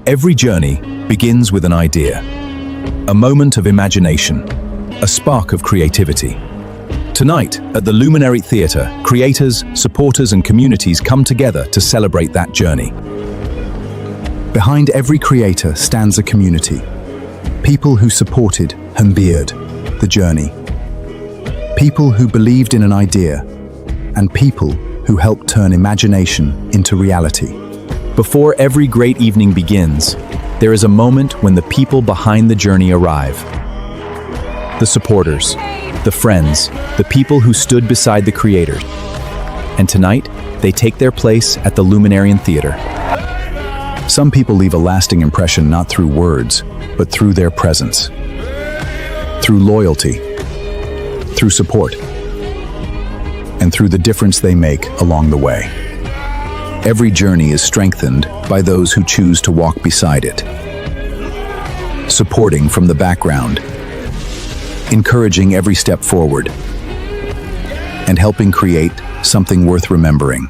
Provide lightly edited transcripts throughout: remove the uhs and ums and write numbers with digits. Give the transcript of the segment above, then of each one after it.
Every journey begins with an idea, a moment of imagination, a spark of creativity. Tonight, at the Luminary Theatre, creators, supporters and communities come together to celebrate that journey. Behind every creator stands a community. People who supported and beard the journey. People who believed in an idea, and people who helped turn imagination into reality. Before every great evening begins, there is a moment when the people behind the journey arrive. The supporters, the friends, the people who stood beside the creators. And tonight, they take their place at the Luminary Theatre. Some people leave a lasting impression not through words, but through their presence. Through loyalty, through support, and through the difference they make along the way. Every journey is strengthened by those who choose to walk beside it. Supporting from the background, encouraging every step forward, and helping create something worth remembering.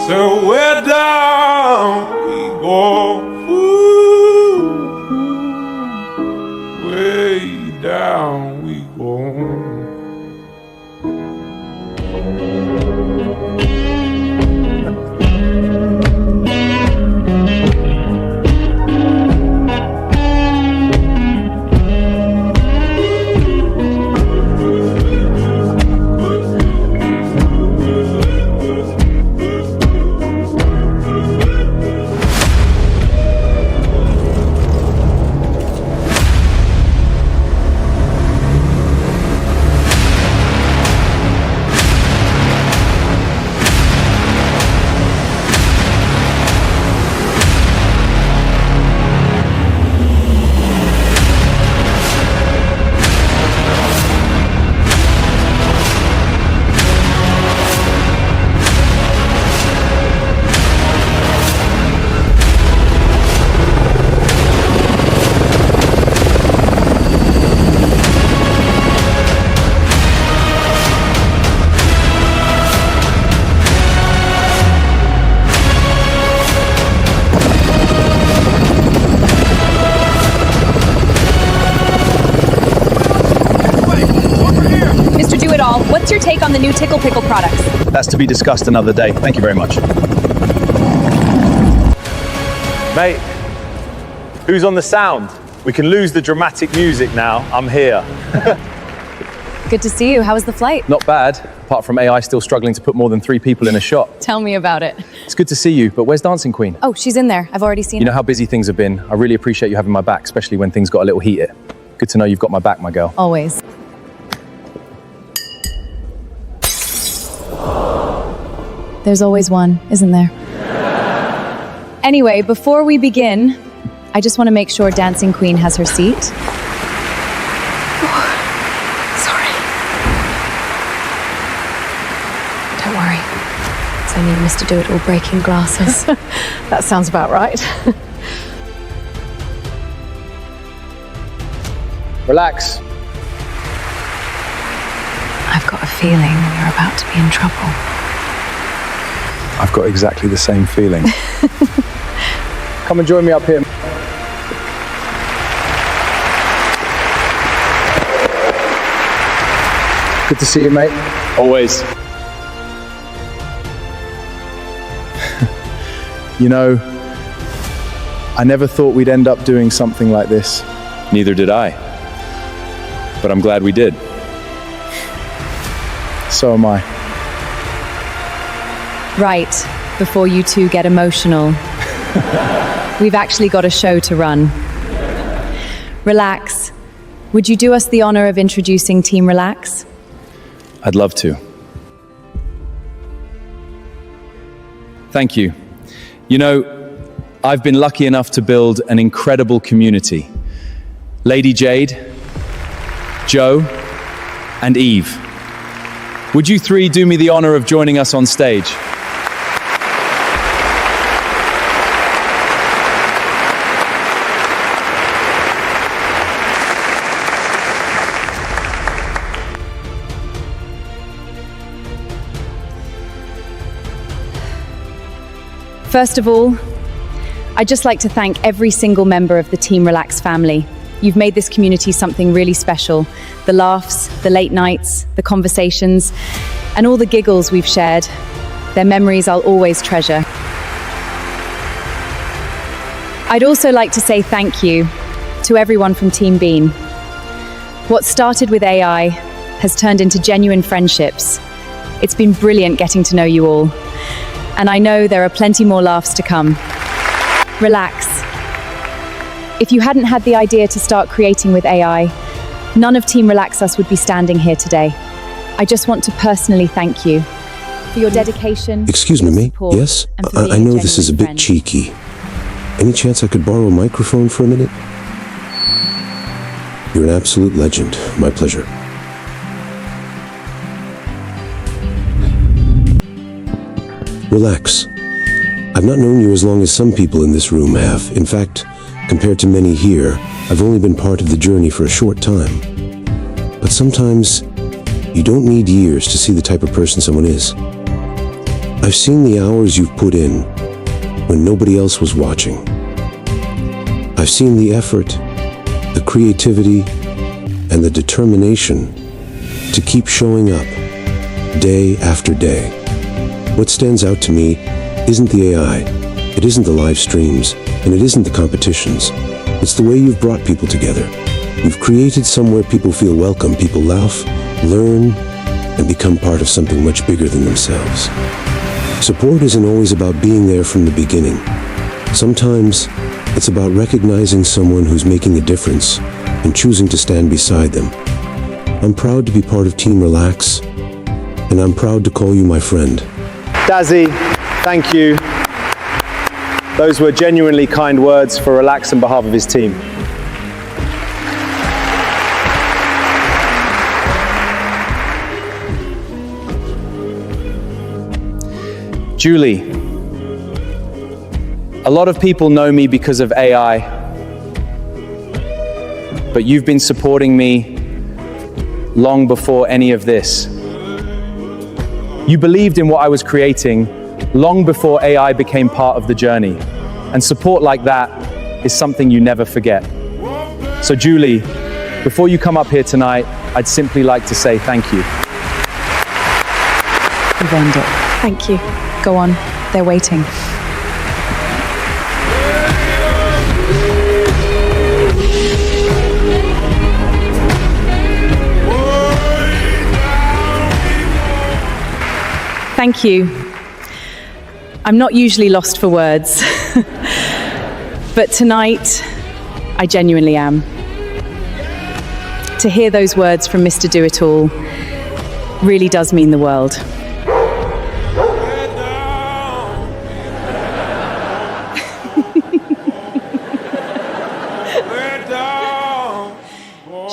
So we're down, we go, way down we go. What's your take on the new Tickle Pickle products? That's to be discussed another day. Thank you very much. Mate, who's on the sound? We can lose the dramatic music now. I'm here. Good to see you. How was the flight? Not bad, apart from AI still struggling to put more than 3 people in a shot. Tell me about it. It's good to see you, but where's Dancing Queen? Oh, she's in there. I've already seen her. You know how busy things have been. I really appreciate you having my back, especially when things got a little heated. Good to know you've got my back, my girl. Always. There's always one, isn't there? Anyway, before we begin, I just want to make sure Dancing Queen has her seat. Oh, sorry. Don't worry. It's only Mr. Do-It-All breaking glasses. That sounds about right. Relax. I've got a feeling you're about to be in trouble. I've got exactly the same feeling. Come and join me up here. Good to see you, mate. Always. You know, I never thought we'd end up doing something like this. Neither did I. But I'm glad we did. So am I. Right, before you two get emotional. We've actually got a show to run. Relax. Would you do us the honor of introducing Team Relax? I'd love to. Thank you. You know, I've been lucky enough to build an incredible community. Lady Jade, Joe, and Eve. Would you 3 do me the honor of joining us on stage? First of all, I'd just like to thank every single member of the Team Relax family. You've made this community something really special. The laughs, the late nights, the conversations, and all the giggles we've shared. They're memories I'll always treasure. I'd also like to say thank you to everyone from Team Bean. What started with AI has turned into genuine friendships. It's been brilliant getting to know you all. And I know there are plenty more laughs to come. Relax. If you hadn't had the idea to start creating with AI, none of Team Relax Us would be standing here today. I just want to personally thank you for your dedication. Excuse me, your mate. support, Yes? and for I being a know this is a genuine bit friend. cheeky. Any chance I could borrow a microphone for a minute? You're an absolute legend. My pleasure. Relax. I've not known you as long as some people in this room have. In fact, compared to many here, I've only been part of the journey for a short time. But sometimes, you don't need years to see the type of person someone is. I've seen the hours you've put in when nobody else was watching. I've seen the effort, the creativity, and the determination to keep showing up day after day. What stands out to me isn't the AI, it isn't the live streams, and it isn't the competitions. It's the way you've brought people together. You've created somewhere people feel welcome, people laugh, learn, and become part of something much bigger than themselves. Support isn't always about being there from the beginning. Sometimes it's about recognizing someone who's making a difference and choosing to stand beside them. I'm proud to be part of Team Relax, and I'm proud to call you my friend. Dazzy, thank you. Those were genuinely kind words for Relax on behalf of his team. Julie, a lot of people know me because of AI, but you've been supporting me long before any of this. You believed in what I was creating long before AI became part of the journey, and support like that is something you never forget. So Julie, before you come up here tonight, I'd simply like to say thank you. You've earned it. Thank you. Go on, they're waiting. Thank you. I'm not usually lost for words, but tonight, I genuinely am. To hear those words from Mr. Do-It-All really does mean the world.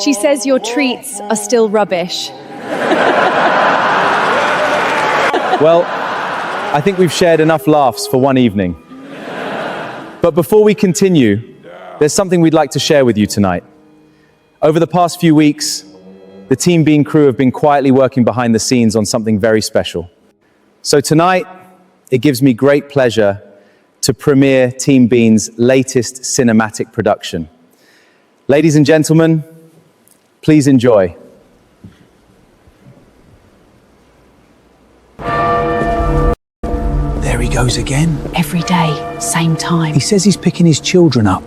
She says your treats are still rubbish. Well, I think we've shared enough laughs for one evening. But before we continue, there's something we'd like to share with you tonight. Over the past few weeks, the Team Bean crew have been quietly working behind the scenes on something very special. So tonight, it gives me great pleasure to premiere Team Bean's latest cinematic production. Ladies and gentlemen, please enjoy. There he goes again. Every day, same time. He says he's picking his children up.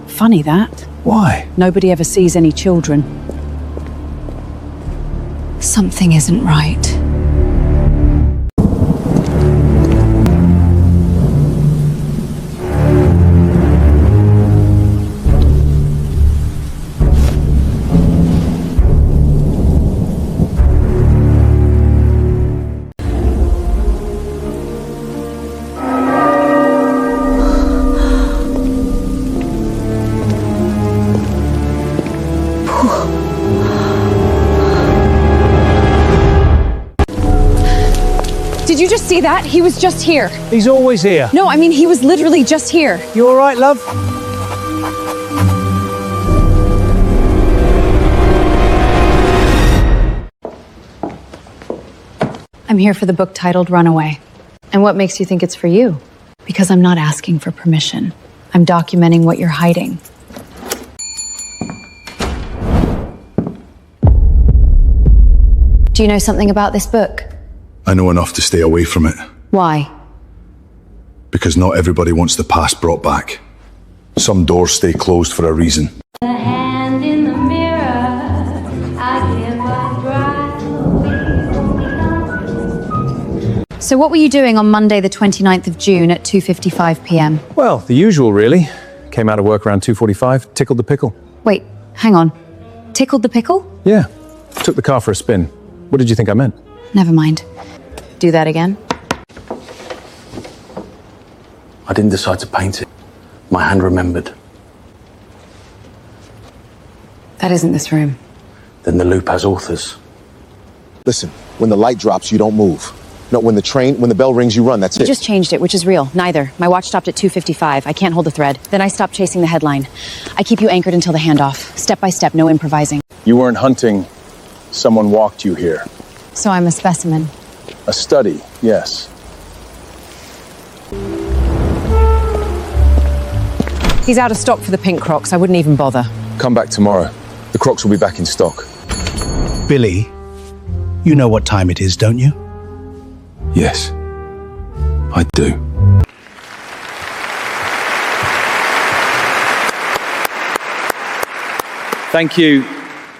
Funny that. Why? Nobody ever sees any children. Something isn't right. Did you just see that? He was just here. He's always here. No, I mean, he was literally just here. You all right, love? I'm here for the book titled Runaway. And what makes you think it's for you? Because I'm not asking for permission. I'm documenting what you're hiding. Do you know something about this book? I know enough to stay away from it, Why? because not everybody wants the past brought back. Some doors stay closed for a reason. The hand in the mirror, I get what bright. So what were you doing on Monday the 29th of June at 2:55 p.m.? Well, the usual, really. Came out of work around 2:45, tickled the pickle. Wait, hang on. Tickled the pickle? Yeah, took the car for a spin. What did you think I meant? Never mind. Do that again. I didn't decide to paint it. My hand remembered. That isn't this room. Then the loop has authors. Listen, when the light drops, you don't move. No, when the bell rings, you run. That's You it. just changed it, which is real. Neither. My watch stopped at 2:55. I can't hold the thread. Then I stopped chasing the headline. I keep you anchored until the handoff. Step by step, no improvising. You weren't hunting. Someone walked you here. So I'm a specimen. A study, yes. He's out of stock for the pink Crocs. I wouldn't even bother. Come back tomorrow. The Crocs will be back in stock. Billy, you know what time it is, don't you? Yes, I do. Thank you.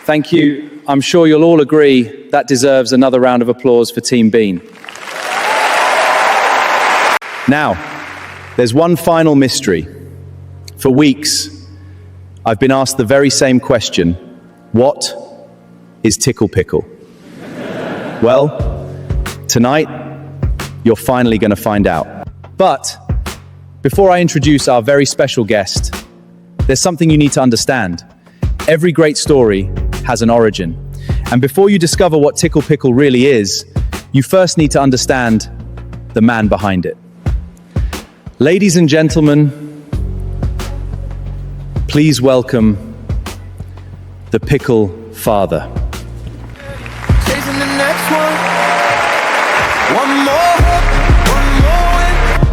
Thank you. I'm sure you'll all agree that deserves another round of applause for Team Bean. Now, there's one final mystery. For weeks, I've been asked the very same question. What is Tickle Pickle? Well, tonight, you're finally going to find out. But before I introduce our very special guest, there's something you need to understand. Every great story has an origin. And before you discover what Tickle Pickle really is, you first need to understand the man behind it. Ladies and gentlemen, please welcome the Pickle Father.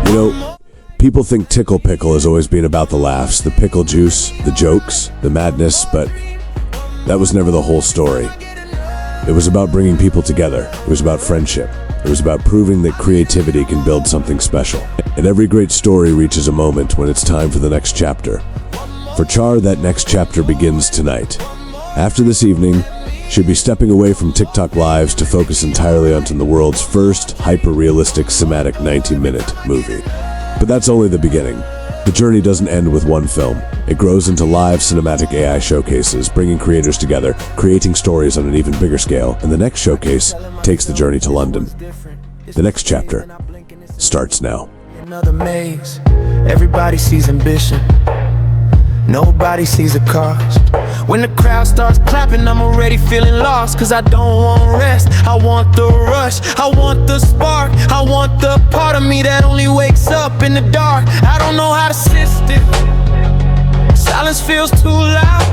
You know, people think Tickle Pickle has always been about the laughs, the pickle juice, the jokes, the madness, but that was never the whole story. It was about bringing people together. It was about friendship. It was about proving that creativity can build something special. And every great story reaches a moment when it's time for the next chapter. For Char, that next chapter begins tonight. After this evening, she'll be stepping away from TikTok Lives to focus entirely onto the world's first hyper-realistic cinematic 90-minute movie. But that's only the beginning. The journey doesn't end with one film. It grows into live cinematic AI showcases, bringing creators together, creating stories on an even bigger scale, and the next showcase takes the journey to London. The next chapter starts now. Another maze. Everybody sees ambition. Nobody sees the cost. When the crowd starts clapping, I'm already feeling lost. Cause I don't want rest, I want the rush, I want the spark, I want the part of me that only wakes up in the dark. I don't know how to sit still, silence feels too loud.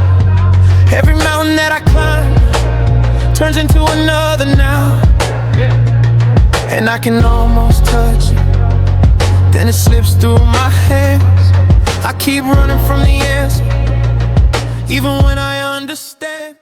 Every mountain that I climb turns into another now. And I can almost touch it, then it slips through my hands. I keep running from the answer, even when I understand.